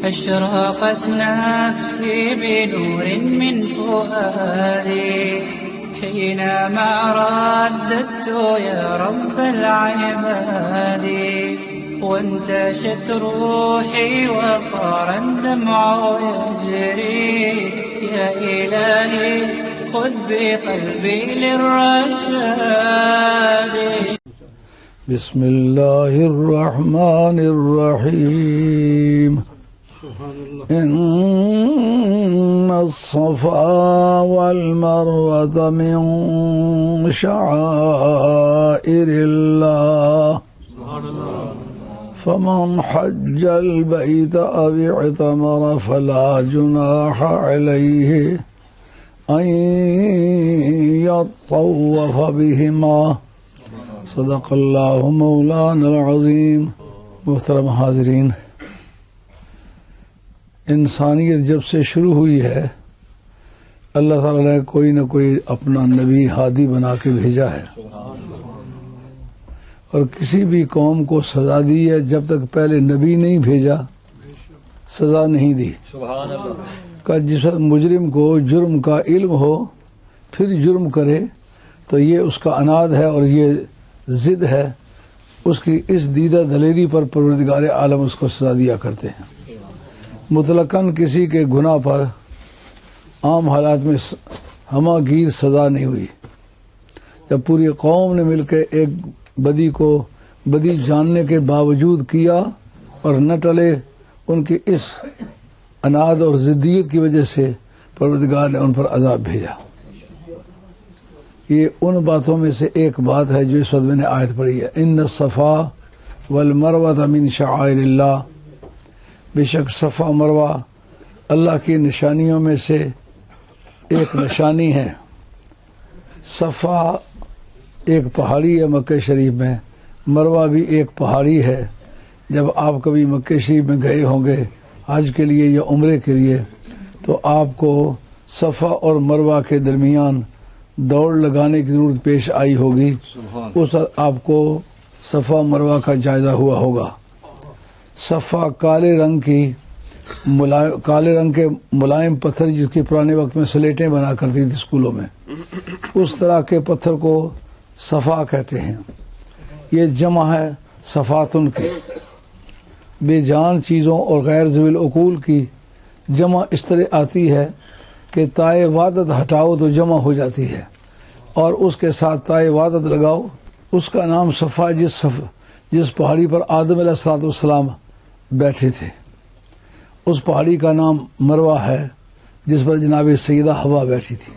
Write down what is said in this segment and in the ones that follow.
أشرقت نفسي بنور من فؤادي حينما رددت يا رب العباد وانتشت روحي وصار الدمع يجري يا إلهي خذ بقلبي للرشاد. بسم الله الرحمن الرحيم. إن الصفا والمروة من شعائر الله فمن حج البيت أو اعتمر فلا جناح عليه أن يطوف بهما. صدق اللہ مولانا العظیم. محترم حاضرین، انسانیت جب سے شروع ہوئی ہے اللہ تعالیٰ نے کوئی نہ کوئی اپنا نبی ہادی بنا کے بھیجا ہے، اور کسی بھی قوم کو سزا دی ہے جب تک پہلے نبی نہیں بھیجا سزا نہیں دی. کہ جس وقت مجرم کو جرم کا علم ہو پھر جرم کرے تو یہ اس کا عناد ہے اور یہ ضد ہے. اس کی اس دیدہ دلیری پر پروردگار عالم اس کو سزا دیا کرتے ہیں. مطلقاً کسی کے گناہ پر عام حالات میں ہمہ گیر سزا نہیں ہوئی. جب پوری قوم نے مل کے ایک بدی کو بدی جاننے کے باوجود کیا اور نہ ٹلے، ان کی اس عناد اور ضدیت کی وجہ سے پروردگار نے ان پر عذاب بھیجا. یہ ان باتوں میں سے ایک بات ہے جو اس وقت میں نے آیت پڑھی ہے. ان الصفا والمروہ من شعائر اللہ. بے شک صفا مروہ اللہ کی نشانیوں میں سے ایک نشانی ہے. صفا ایک پہاڑی ہے مکہ شریف میں، مروہ بھی ایک پہاڑی ہے. جب آپ کبھی مکہ شریف میں گئے ہوں گے حج کے لیے یا عمرے کے لیے تو آپ کو صفا اور مروہ کے درمیان دوڑ لگانے کی ضرورت پیش آئی ہوگی. اس وقت آپ کو صفا مروہ کا جائزہ ہوا ہوگا. صفا کالے رنگ کے ملائم پتھر جس کی پرانے وقت میں سلیٹیں بنا کرتی تھی اسکولوں میں، اس طرح کے پتھر کو صفا کہتے ہیں. یہ جمع ہے صفاتن کی. بے جان چیزوں اور غیر ذوی العقول کی جمع اس طرح آتی ہے کہ تائے وعدت ہٹاؤ تو جمع ہو جاتی ہے، اور اس کے ساتھ تائے وعدت لگاؤ. اس کا نام صفا جس پہاڑی پر آدم علیہ السلام بیٹھے تھے، اس پہاڑی کا نام مروہ ہے جس پر جناب سیدہ حوا بیٹھی تھی.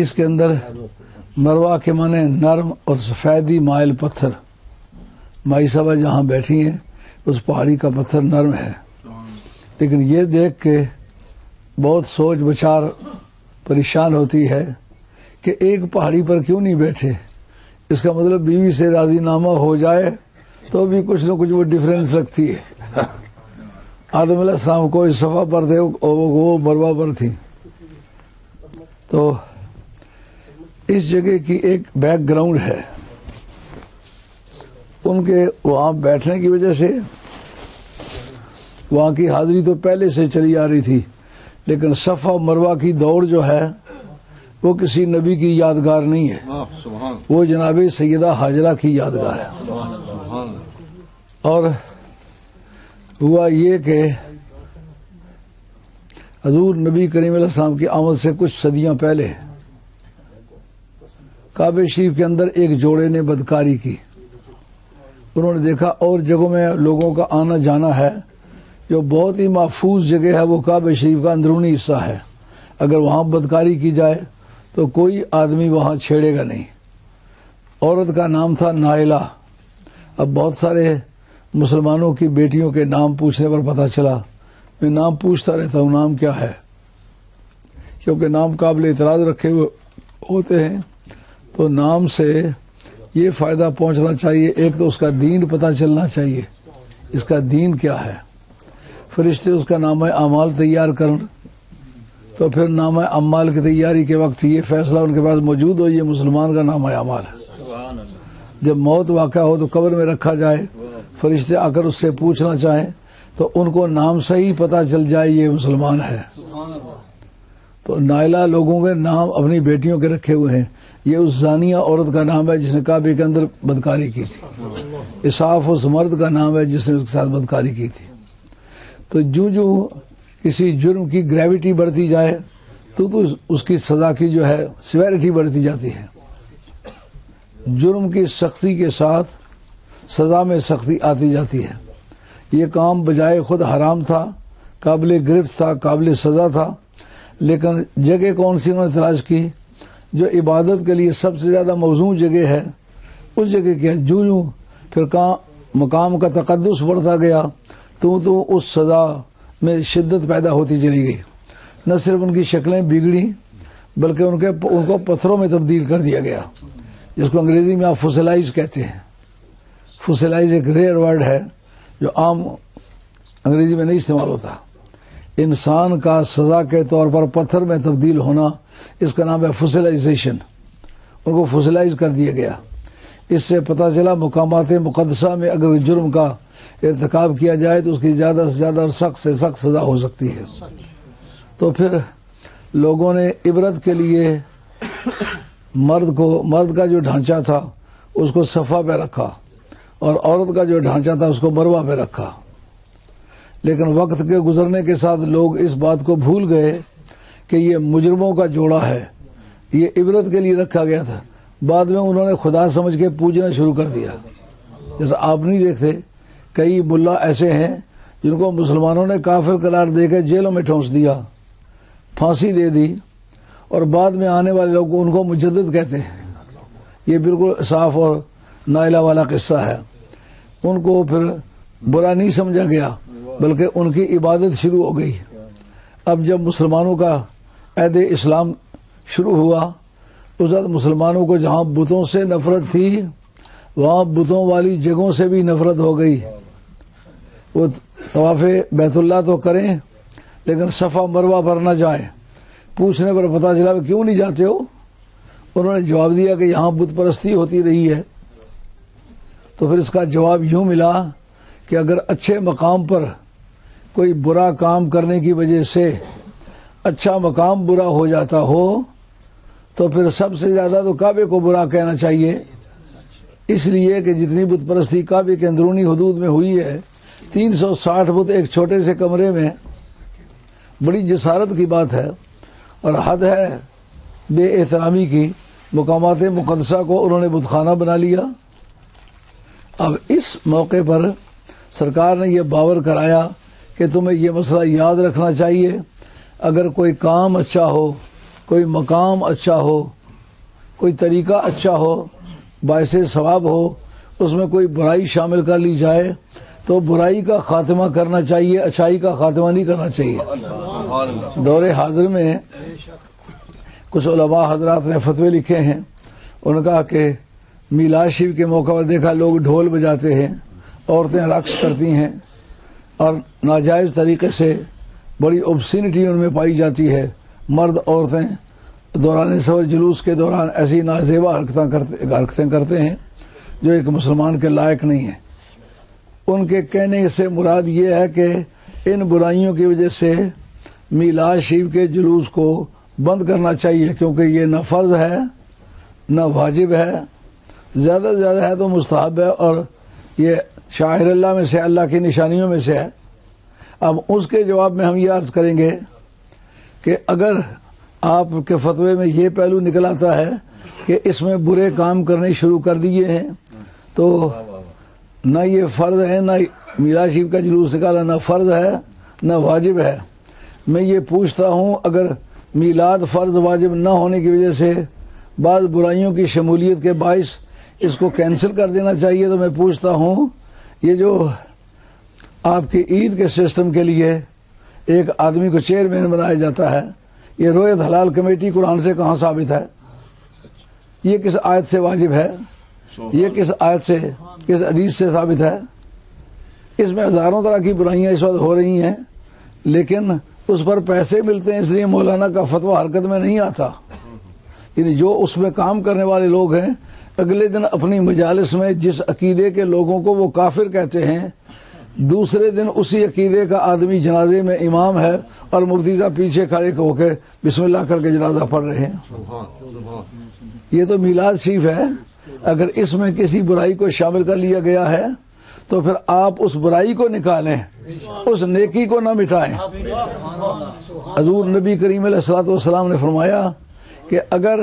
اس کے اندر مروہ کے معنی نرم اور سفیدی مائل پتھر. مائی صاحبہ جہاں بیٹھی ہیں اس پہاڑی کا پتھر نرم ہے، لیکن یہ دیکھ کے بہت سوچ بچار پریشان ہوتی ہے کہ ایک پہاڑی پر کیوں نہیں بیٹھے. اس کا مطلب بیوی سے راضی نامہ ہو جائے تو بھی کچھ نہ کچھ وہ ڈیفرنس رکھتی ہے. آدم علیہ السلام کو اس صفا پر تھے، وہ مروہ پر تھی. تو اس جگہ کی ایک بیک گراؤنڈ ہے. ان کے وہاں بیٹھنے کی وجہ سے وہاں کی حاضری تو پہلے سے چلی آ رہی تھی، لیکن صفا مروہ کی دوڑ جو ہے وہ کسی نبی کی یادگار نہیں ہے، وہ جناب سیدہ ہاجرہ کی یادگار ہے. اور ہوا یہ کہ حضور نبی کریم علیہ السلام کی آمد سے کچھ صدیاں پہلے کعبہ شریف کے اندر ایک جوڑے نے بدکاری کی. انہوں نے دیکھا اور جگہوں میں لوگوں کا آنا جانا ہے، جو بہت ہی محفوظ جگہ ہے وہ کعبہ شریف کا اندرونی حصہ ہے. اگر وہاں بدکاری کی جائے تو کوئی آدمی وہاں چھیڑے گا نہیں. عورت کا نام تھا نائلہ. اب بہت سارے مسلمانوں کی بیٹیوں کے نام پوچھنے پر پتہ چلا، میں نام پوچھتا رہتا ہوں نام کیا ہے، کیونکہ نام قابل اعتراض رکھے ہوئے ہوتے ہیں. تو نام سے یہ فائدہ پہنچنا چاہیے، ایک تو اس کا دین پتہ چلنا چاہیے، اس کا دین کیا ہے. فرشتے اس کا نامہ اعمال تیار کرن تو پھر نامہ اعمال کی تیاری کے وقت یہ فیصلہ ان کے پاس موجود ہو یہ مسلمان کا نامہ اعمال ہے. جب موت واقع ہو تو قبر میں رکھا جائے، فرشتے آ کر اس سے پوچھنا چاہیں تو ان کو نام سے ہی پتہ چل جائے یہ مسلمان ہے. تو نائلہ لوگوں کے نام اپنی بیٹیوں کے رکھے ہوئے ہیں. یہ اس زانیہ عورت کا نام ہے جس نے کعبے کے اندر بدکاری کی تھی. اسعاف اس مرد کا نام ہے جس نے اس کے ساتھ بدکاری کی تھی. تو جو کسی جرم کی گریوٹی بڑھتی جائے تو اس کی سزا کی جو ہے سیویرٹی بڑھتی جاتی ہے. جرم کی سختی کے ساتھ سزا میں سختی آتی جاتی ہے. یہ کام بجائے خود حرام تھا، قابل گرفت تھا، قابل سزا تھا، لیکن جگہ کون سی انہوں نے تلاش کی جو عبادت کے لیے سب سے زیادہ موزوں جگہ ہے. اس جگہ کیا جو پھر مقام کا تقدس بڑھتا گیا تو اس سزا میں شدت پیدا ہوتی چلی گئی. نہ صرف ان کی شکلیں بگڑی بلکہ ان کو پتھروں میں تبدیل کر دیا گیا، جس کو انگریزی میں آپ فوسلائز کہتے ہیں. فوسلائز ایک ریئر ورڈ ہے جو عام انگریزی میں نہیں استعمال ہوتا. انسان کا سزا کے طور پر پتھر میں تبدیل ہونا، اس کا نام ہے فوسلائزیشن. ان کو فوسلائز کر دیا گیا. اس سے پتہ چلا مقامات مقدسہ میں اگر جرم کا ارتکاب کیا جائے تو اس کی زیادہ سے زیادہ اور سخت سے سخت سزا ہو سکتی ہے. تو پھر لوگوں نے عبرت کے لیے مرد کا جو ڈھانچہ تھا اس کو صفا پہ رکھا اور عورت کا جو ڈھانچہ تھا اس کو مروہ پہ رکھا. لیکن وقت کے گزرنے کے ساتھ لوگ اس بات کو بھول گئے کہ یہ مجرموں کا جوڑا ہے، یہ عبرت کے لیے رکھا گیا تھا. بعد میں انہوں نے خدا سمجھ کے پوجنا شروع کر دیا. جیسا آپ نہیں دیکھتے کئی ملا ایسے ہیں جن کو مسلمانوں نے کافر قرار دے کے جیلوں میں ٹھونس دیا، پھانسی دے دی، اور بعد میں آنے والے لوگ ان کو مجدد کہتے ہیں. یہ بالکل صاف اور نائلہ والا قصہ ہے. ان کو پھر برا نہیں سمجھا گیا بلکہ ان کی عبادت شروع ہو گئی. اب جب مسلمانوں کا عہد اسلام شروع ہوا اس وقت مسلمانوں کو جہاں بتوں سے نفرت تھی وہاں بتوں والی جگہوں سے بھی نفرت ہو گئی. وہ طواف بیت اللہ تو کریں لیکن صفا مروہ پر نہ جائیں. پوچھنے پر پتہ چلا کیوں نہیں جاتے ہو؟ انہوں نے جواب دیا کہ یہاں بت پرستی ہوتی رہی ہے. تو پھر اس کا جواب یوں ملا کہ اگر اچھے مقام پر کوئی برا کام کرنے کی وجہ سے اچھا مقام برا ہو جاتا ہو تو پھر سب سے زیادہ تو کعبے کو برا کہنا چاہیے. اس لیے کہ جتنی بت پرستی کعبے کے اندرونی حدود میں ہوئی ہے 360 بت ایک چھوٹے سے کمرے میں، بڑی جسارت کی بات ہے اور حد ہے بے احترامی کی. مقامات مقدسہ کو انہوں نے بت خانہ بنا لیا. اب اس موقع پر سرکار نے یہ باور کرایا کہ تمہیں یہ مسئلہ یاد رکھنا چاہیے، اگر کوئی کام اچھا ہو، کوئی مقام اچھا ہو، کوئی طریقہ اچھا ہو، باعث ثواب ہو، اس میں کوئی برائی شامل کر لی جائے تو برائی کا خاتمہ کرنا چاہیے، اچھائی کا خاتمہ نہیں کرنا چاہیے. دور حاضر میں کچھ علماء حضرات نے فتوے لکھے ہیں. انہوں نے کہا کہ میلاد شریف کے موقع پر دیکھا لوگ ڈھول بجاتے ہیں، عورتیں رقص کرتی ہیں اور ناجائز طریقے سے بڑی اوبسینٹی ان میں پائی جاتی ہے. مرد عورتیں دوران سفر جلوس کے دوران ایسی نازیبا حرکتیں کرتے ہیں جو ایک مسلمان کے لائق نہیں ہیں. ان کے کہنے سے مراد یہ ہے کہ ان برائیوں کی وجہ سے میلاد شریف کے جلوس کو بند کرنا چاہیے، کیونکہ یہ نہ فرض ہے نہ واجب ہے، زیادہ سے زیادہ ہے تو مستحب ہے اور یہ شاعر اللہ میں سے، اللہ کی نشانیوں میں سے ہے. اب اس کے جواب میں ہم یہ عرض کریں گے کہ اگر آپ کے فتوے میں یہ پہلو نکل آتا ہے کہ اس میں برے کام کرنے شروع کر دیے ہیں تو نہ یہ فرض ہے، نہ میلاد شریف کا جلوس نکالا نہ فرض ہے نہ واجب ہے. میں یہ پوچھتا ہوں اگر میلاد فرض واجب نہ ہونے کی وجہ سے بعض برائیوں کی شمولیت کے باعث اس کو کینسل کر دینا چاہیے تو میں پوچھتا ہوں یہ جو آپ کی عید کے سسٹم کے لیے ایک آدمی کو چیئرمین بنایا جاتا ہے، یہ رویت حلال کمیٹی قرآن سے کہاں ثابت ہے؟ یہ کس آیت سے واجب ہے؟ یہ کس آیت سے، کس حدیث سے ثابت ہے؟ اس میں ہزاروں طرح کی برائیاں اس وقت ہو رہی ہیں لیکن اس پر پیسے ملتے ہیں، اس لیے مولانا کا فتویٰ حرکت میں نہیں آتا. یعنی جو اس میں کام کرنے والے لوگ ہیں اگلے دن اپنی مجالس میں جس عقیدے کے لوگوں کو وہ کافر کہتے ہیں دوسرے دن اسی عقیدے کا آدمی جنازے میں امام ہے اور مفتی صاحب پیچھے کھڑے ہو کے بسم اللہ کر کے جنازہ پڑھ رہے ہیں. یہ تو میلاد شریف ہے. اگر اس میں کسی برائی کو شامل کر لیا گیا ہے تو پھر آپ اس برائی کو نکالیں, اس نیکی کو نہ مٹائیں. حضور نبی کریم علیہ الصلوۃ والسلام نے فرمایا کہ اگر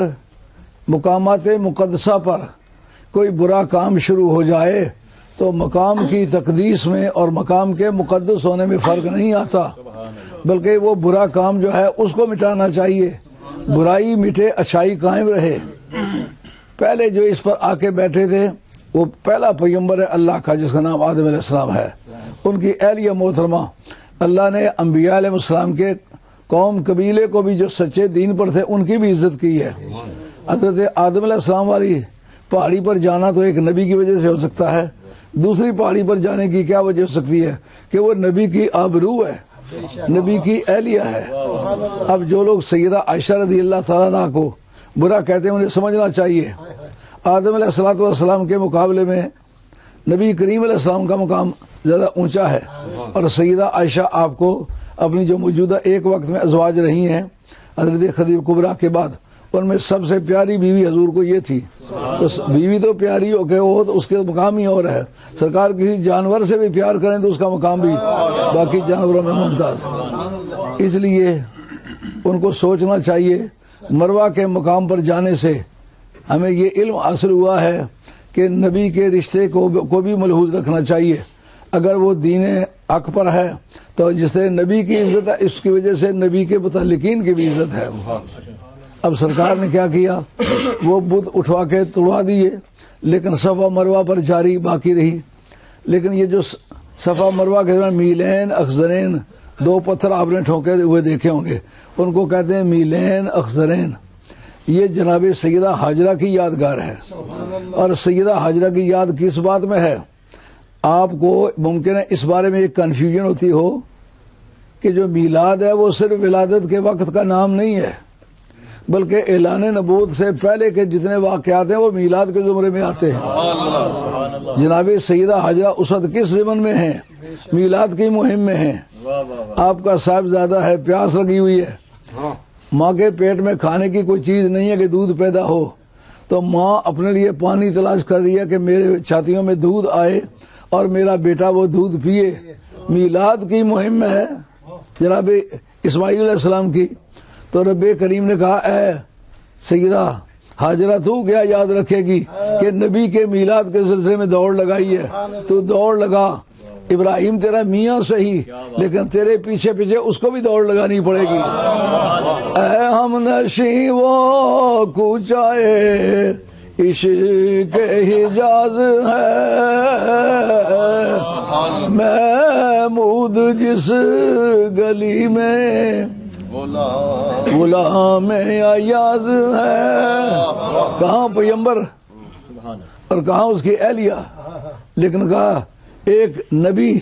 مقامات مقدسہ پر کوئی برا کام شروع ہو جائے تو مقام کی تقدیس میں اور مقام کے مقدس ہونے میں فرق نہیں آتا, بلکہ وہ برا کام جو ہے اس کو مٹانا چاہیے. برائی مٹے اچھائی قائم رہے. پہلے جو اس پر آ کے بیٹھے تھے وہ پہلا پیغمبر ہے اللہ کا جس کا نام آدم علیہ السلام ہے. ان کی اہلیہ محترمہ اللہ نے انبیاء علیہ السلام کے قوم قبیلے کو بھی جو سچے دین پر تھے ان کی بھی عزت کی ہے. حضرت آدم علیہ السلام والی پہاڑی پر جانا تو ایک نبی کی وجہ سے ہو سکتا ہے, دوسری پہاڑی پر جانے کی کیا وجہ ہو سکتی ہے کہ وہ نبی کی آبرو ہے, نبی کی اہلیہ ہے. اب جو لوگ سیدہ عائشہ رضی اللہ تعالیٰ عنہا کو برا کہتے ہیں انہیں سمجھنا چاہیے آدم علیہ الصلوۃ والسلام کے مقابلے میں نبی کریم علیہ السلام کا مقام زیادہ اونچا ہے. اور سیدہ عائشہ آپ کو اپنی جو موجودہ ایک وقت میں ازواج رہی ہیں حضرت خدیجہ کبریٰ کے بعد, ان میں سب سے پیاری بیوی حضور کو یہ تھی. تو بیوی تو پیاری ہو کے ہو تو اس کے مقام ہی اور ہے. سرکار کسی جانور سے بھی پیار کریں تو اس کا مقام بھی باقی جانوروں میں ممتاز. اس لیے ان کو سوچنا چاہیے مروہ کے مقام پر جانے سے ہمیں یہ علم حاصل ہوا ہے کہ نبی کے رشتے کو بھی ملحوظ رکھنا چاہیے. اگر وہ دین حق پر ہے تو جس سے نبی کی عزت ہے اس کی وجہ سے نبی کے متعلقین کی بھی عزت ہے. اب سرکار نے کیا کیا, وہ بت اٹھوا کے توڑوا دیے لیکن صفا مروہ پر جاری باقی رہی. لیکن یہ جو صفا مروہ کے دوران میلین اخضرین دو پتھر آپ نے ٹھوکے ہوئے دیکھے ہوں گے, ان کو کہتے ہیں میلین اخضرین. یہ جناب سیدہ حاجرہ کی یادگار ہے. اور سیدہ حاجرہ کی یاد کس بات میں ہے؟ آپ کو ممکن ہے اس بارے میں ایک کنفیوژن ہوتی ہو کہ جو میلاد ہے وہ صرف ولادت کے وقت کا نام نہیں ہے, بلکہ اعلان نبوت سے پہلے کے جتنے واقعات ہیں وہ میلاد کے زمرے میں آتے ہیں. جناب سیدہ حاجرہ اس وقت کس ضمن میں ہیں؟ میلاد کی مہم میں ہیں. آپ کا صاحبزادہ ہے, پیاس لگی ہوئی ہے, ماں کے پیٹ میں کھانے کی کوئی چیز نہیں ہے کہ دودھ پیدا ہو, تو ماں اپنے لیے پانی تلاش کر رہی ہے کہ میرے چھاتیوں میں دودھ آئے اور میرا بیٹا وہ دودھ پیے. میلاد کی مہم ہے جناب اسماعیل علیہ السلام کی. تو رب کریم نے کہا اے سیدہ حاجرہ تو کیا یاد رکھے گی کہ نبی کے میلاد کے سلسلے میں دوڑ لگائی ہے, تو دوڑ لگا. ابراہیم تیرا میاں صحیح لیکن تیرے پیچھے پیچھے اس کو بھی دوڑ لگانی پڑے گی. اے ہم نشیں وہ کوچائے عشق حجاز ہے, محمود جس گلی میں غلام ایاز ہے. کہاں پیغمبر اور کہاں اس کی اہلیہ, لیکن کہا ایک نبی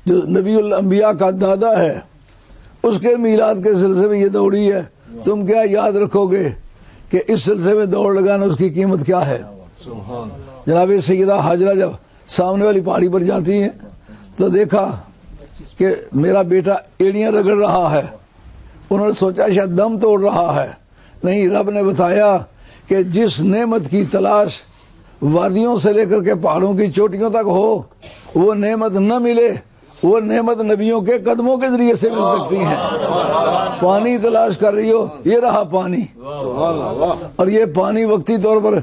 جو نبی الانبیاء کا دادا ہے اس کے میلاد کے سلسلے میں یہ دوڑی ہے. تم کیا یاد رکھو گے کہ اس سلسلے میں دوڑ لگانا اس کی قیمت کیا ہے. جناب سیدہ حاجرہ جب سامنے والی پہاڑی پر جاتی ہیں تو دیکھا کہ میرا بیٹا ایڑیاں رگڑ رہا ہے. انہوں نے سوچا شاید دم توڑ رہا ہے. نہیں, رب نے بتایا کہ جس نعمت کی تلاش وادیوں سے لے کر کے پہاڑوں کی چوٹیوں تک ہو وہ نعمت نہ ملے, وہ نعمت نبیوں کے قدموں کے ذریعے سے مل سکتی ہیں. پانی تلاش کر رہی ہو, یہ رہا پانی, اور یہ پانی وقتی طور پر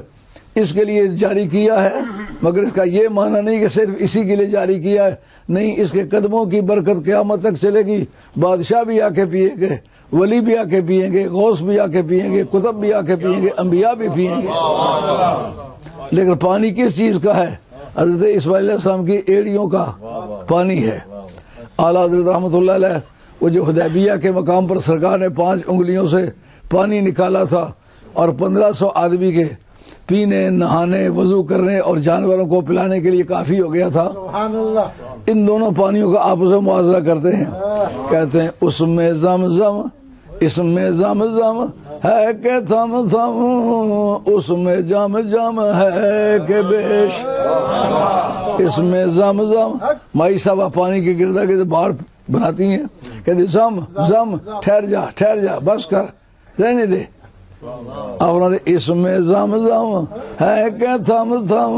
اس کے لیے جاری کیا ہے, مگر اس کا یہ معنی نہیں کہ صرف اسی کے لیے جاری کیا ہے. نہیں, اس کے قدموں کی برکت قیامت تک چلے گی. بادشاہ بھی آ کے پیئیں گے, ولی بھی آ کے پیئیں گے, غوث بھی آ کے پیئیں گے, کتب بھی آ کے پیئیں گے, انبیاء بھی پیئیں گے. لیکن پانی کس چیز کا ہے؟ حضرت اسماعیل علیہ السلام کی ایڑیوں کا پانی ہے. اعلیٰ حضرت رحمۃ اللہ علیہ وہ جو حدیبیہ کے مقام پر سرکار نے 5 انگلیوں سے پانی نکالا تھا اور 1500 آدمی کے پینے, نہانے, وضو کرنے اور جانوروں کو پلانے کے لیے کافی ہو گیا تھا. ان دونوں پانیوں کا آپس میں موازنہ کرتے ہیں, کہتے ہیں اس میں زمزم اس میں زمزم ہے کہ تھم تھم، اس میں جم جم ہے کہ بیش، اس میں زمزم مائی صاحبہ پانی کے گردا کے باڑ بناتی ہیں، کہتے زم زم ٹھہر جا بس کر رہنے دے، اور اس میں زمزم ہے کہ تھم تھم،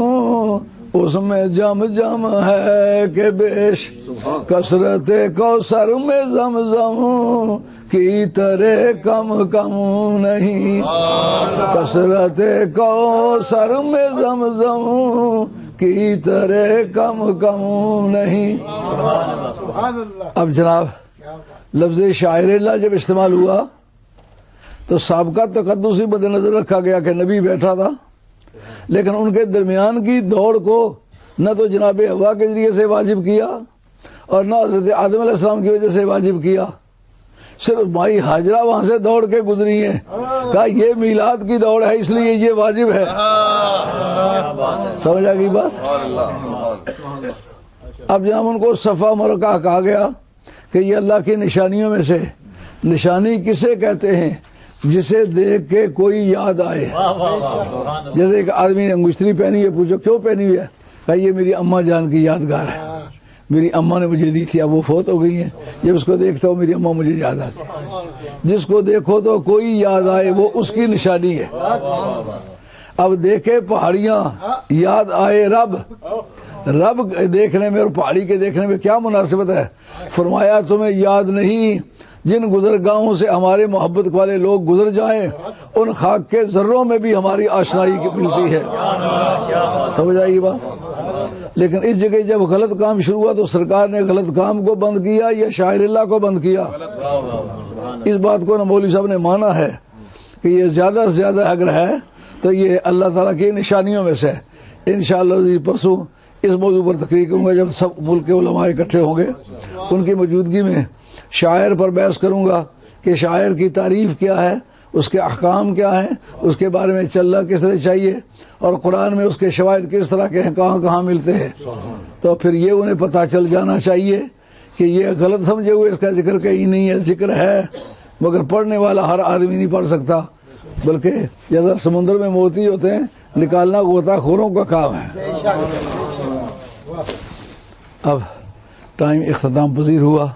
اس میں جم جم ہے کہ بیش، کثرت کوثر میں زمزم کی طرح کم کم نہیں، کثرت کوثر میں زمزم کی طرح کم کم نہیں۔ اب جناب لفظ شاعر اللہ جب استعمال ہوا تو سابقہ تقدس ہی مد نظر رکھا گیا کہ نبی بیٹھا تھا، لیکن ان کے درمیان کی دوڑ کو نہ تو جناب ہوا کے ذریعے سے واجب کیا اور نہ حضرت آدم علیہ السلام کی وجہ سے واجب کیا، صرف مائی ہاجرہ وہاں سے دوڑ کے گزری ہیں، کہا یہ میلاد کی دوڑ ہے اس لیے یہ واجب ہے۔ سمجھ آ گئی بات؟ اب جب ان کو صفا مرکہ کہا گیا کہ یہ اللہ کی نشانیوں میں سے، نشانی کسے کہتے ہیں؟ جسے دیکھ کے کوئی یاد آئے، جیسے ایک آدمی نے انگشتری پہنی ہے، پوچھو کیوں پہنی ہوئی ہے؟ کہا یہ میری اماں جان کی یادگار ہے، میری اماں نے مجھے دی تھی، اب وہ فوت ہو گئی ہیں، جب اس کو دیکھتا ہوں میری اماں مجھے یاد آتی۔ جس کو دیکھو تو کوئی یاد آئے وہ اس کی نشانی ہے۔ اب دیکھے پہاڑیاں یاد آئے رب، رب دیکھنے میں اور پہاڑی کے دیکھنے میں کیا مناسبت ہے؟ فرمایا تمہیں یاد نہیں جن گزرگاہوں سے ہمارے محبت والے لوگ گزر جائیں ان خاک کے ذروں میں بھی ہماری آشنائی ملتی ہے۔ سمجھ آئی بات؟ لیکن اس جگہ جب غلط کام شروع ہوا تو سرکار نے غلط کام کو بند کیا یا شاعر اللہ کو بند کیا؟ اس بات کو مولوی صاحب نے مانا ہے کہ یہ زیادہ سے زیادہ اگر ہے تو یہ اللہ تعالیٰ کی نشانیوں میں سے ہے۔ انشاءاللہ پرسوں اس موضوع پر تقریر کروں گا جب سب ملک کے علماء اکٹھے ہوں گے، ان کی موجودگی میں شاعر پر بحث کروں گا کہ شاعر کی تعریف کیا ہے، اس کے احکام کیا ہیں، اس کے بارے میں چلنا کس طرح چاہیے، اور قرآن میں اس کے شواہد کس طرح کے ہیں، کہاں کہاں ملتے ہیں، تو پھر یہ انہیں پتہ چل جانا چاہیے کہ یہ غلط سمجھے ہوئے اس کا ذکر کہیں نہیں ہے، ذکر ہے مگر پڑھنے والا ہر آدمی نہیں پڑھ سکتا، بلکہ جیسا سمندر میں موتی ہوتے ہیں نکالنا غوطہ خوروں کا کام ہے۔ اب ٹائم اختتام پذیر ہوا۔